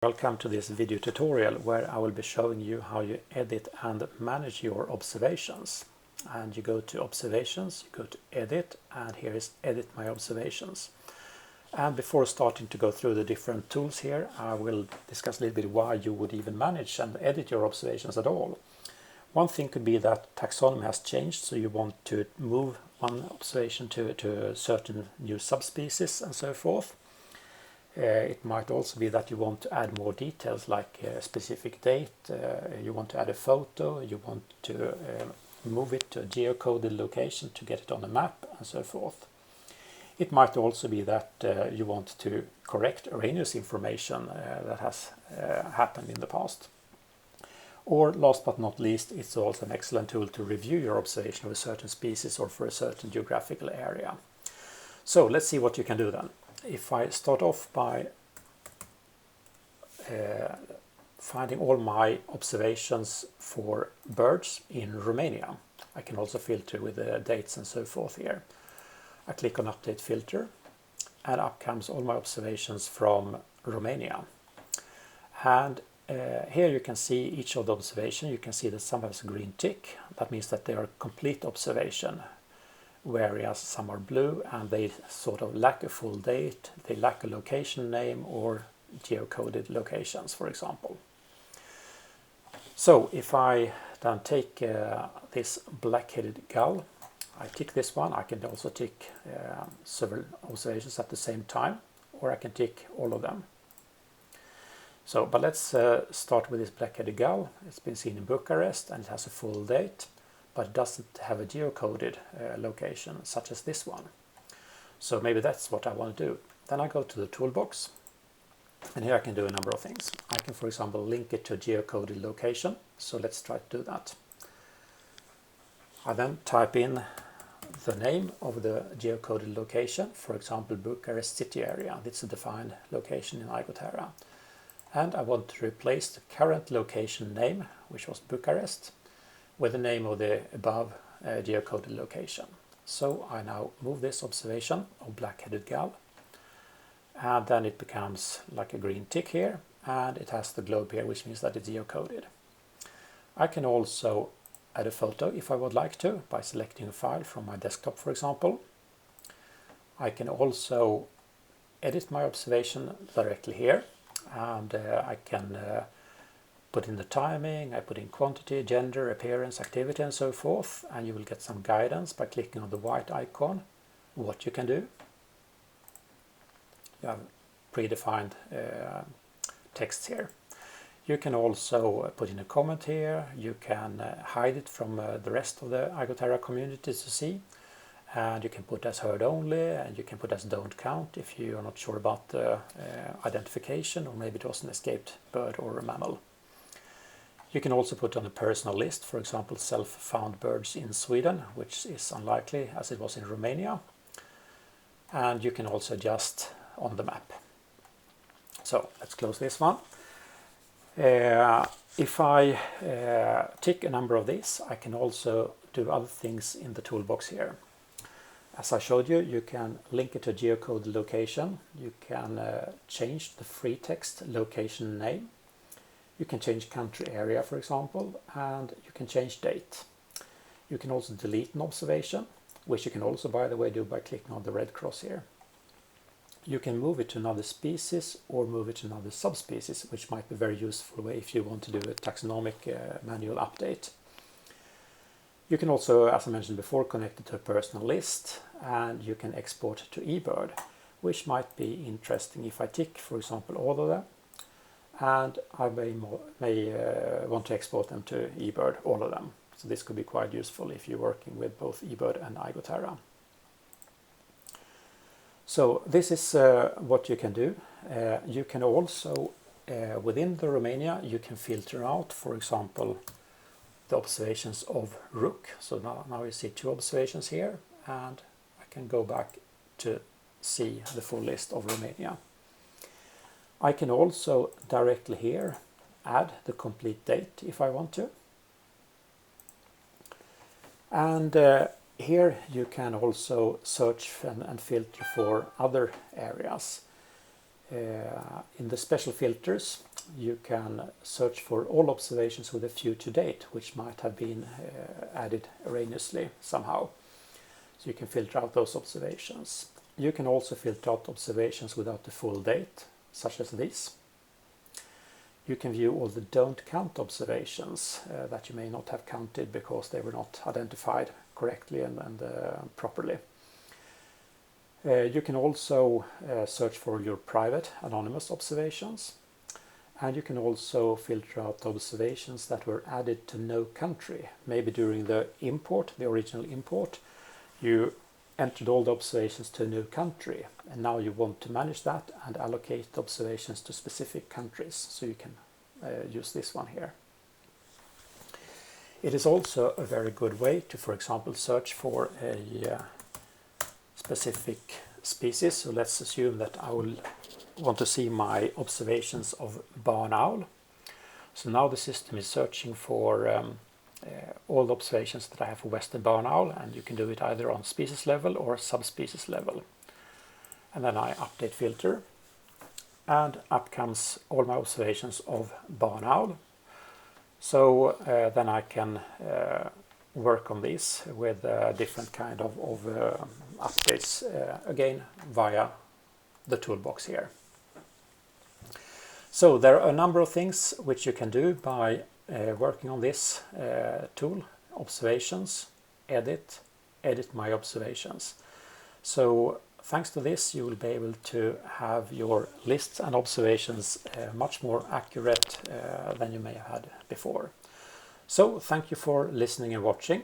Welcome to this video tutorial where I will be showing you how you edit and manage your observations. And you go to observations, you go to edit, and here is edit my observations. And before starting to go through the different tools here, I will discuss a little bit why you would even manage and edit your observations at all. One thing could be that taxonomy has changed, so you want to move one observation to a certain new subspecies and so forth. It might also be that you want to add more details like a specific date, you want to add a photo, you want to move it to a geocoded location to get it on a map and so forth. It might also be that you want to correct erroneous information that has happened in the past. Or last but not least, it's also an excellent tool to review your observation of a certain species or for a certain geographical area. So let's see what you can do then. If I start off by finding all my observations for birds in Romania, I can also filter with the dates and so forth here. I click on Update Filter, and up comes all my observations from Romania. And here you can see each of the observations. You can see that some have a green tick. That means that they are complete observation, whereas some are blue and they sort of lack a full date, they lack a location name or geocoded locations, for example. So if I then take this black-headed gull, I tick this one. I can also tick several observations at the same time, or I can tick all of them. So, but let's start with this black-headed gull. It's been seen in Bucharest and it has a full date, but it doesn't have a geocoded location such as this one. So maybe that's what I want to do. Then I go to the toolbox, and here I can do a number of things. I can, for example, link it to a geocoded location. So let's try to do that. I then type in the name of the geocoded location, for example, Bucharest city area. It's a defined location in iGoTerra. And I want to replace the current location name, which was Bucharest, with the name of the above geocoded location. So I now move this observation of black-headed gull, and then it becomes like a green tick here, and it has the globe here, which means that it's geocoded. I can also add a photo if I would like to by selecting a file from my desktop, for example. I can also edit my observation directly here, and I can put in the timing, I put in quantity, gender, appearance, activity and so forth, and you will get some guidance by clicking on the white icon, what you can do. You have predefined text here. You can also put in a comment here, you can hide it from the rest of the iGoTerra community to see, and you can put as heard only, and you can put as don't count if you are not sure about the identification, or maybe it was an escaped bird or a mammal. You can also put on a personal list, for example, self-found birds in Sweden, which is unlikely as it was in Romania. And you can also adjust on the map. So let's close this one. If I tick a number of these, I can also do other things in the toolbox here. As I showed you, you can link it to a geocoded location. You can change the free text location name. You can change country area, for example, and you can change date. You can also delete an observation, which you can also, by the way, do by clicking on the red cross here. You can move it to another species or move it to another subspecies, which might be a very useful way if you want to do a taxonomic manual update. You can also, as I mentioned before, connect it to a personal list, and you can export to eBird, which might be interesting if I tick, for example, all of them. And I may want to export them to eBird, all of them. So this could be quite useful if you're working with both eBird and iGoTerra. So this is what you can do. You can also, within the Romania, you can filter out, for example, the observations of rook. So now you see two observations here, and I can go back to see the full list of Romania. I can also directly here add the complete date if I want to. And here you can also search and filter for other areas. In the special filters you can search for all observations with a few to date, which might have been added erroneously somehow. So you can filter out those observations. You can also filter out observations without the full date, such as these. You can view all the don't count observations that you may not have counted because they were not identified correctly and properly. You can also search for your private anonymous observations, and you can also filter out observations that were added to no country. Maybe during the import, the original import, you entered all the observations to a new country, and now you want to manage that and allocate the observations to specific countries, so you can use this one here. It is also a very good way to, for example, search for a specific species. So let's assume that I will want to see my observations of barn owl. So now the system is searching for all the observations that I have for western barn owl, and you can do it either on species level or subspecies level. And then I update filter, and up comes all my observations of barn owl. So then I can work on this with different kind of updates, again via the toolbox here. So there are a number of things which you can do by working on this tool: observations, edit my observations. So thanks to this, you will be able to have your lists and observations much more accurate than you may have had before. So thank you for listening and watching.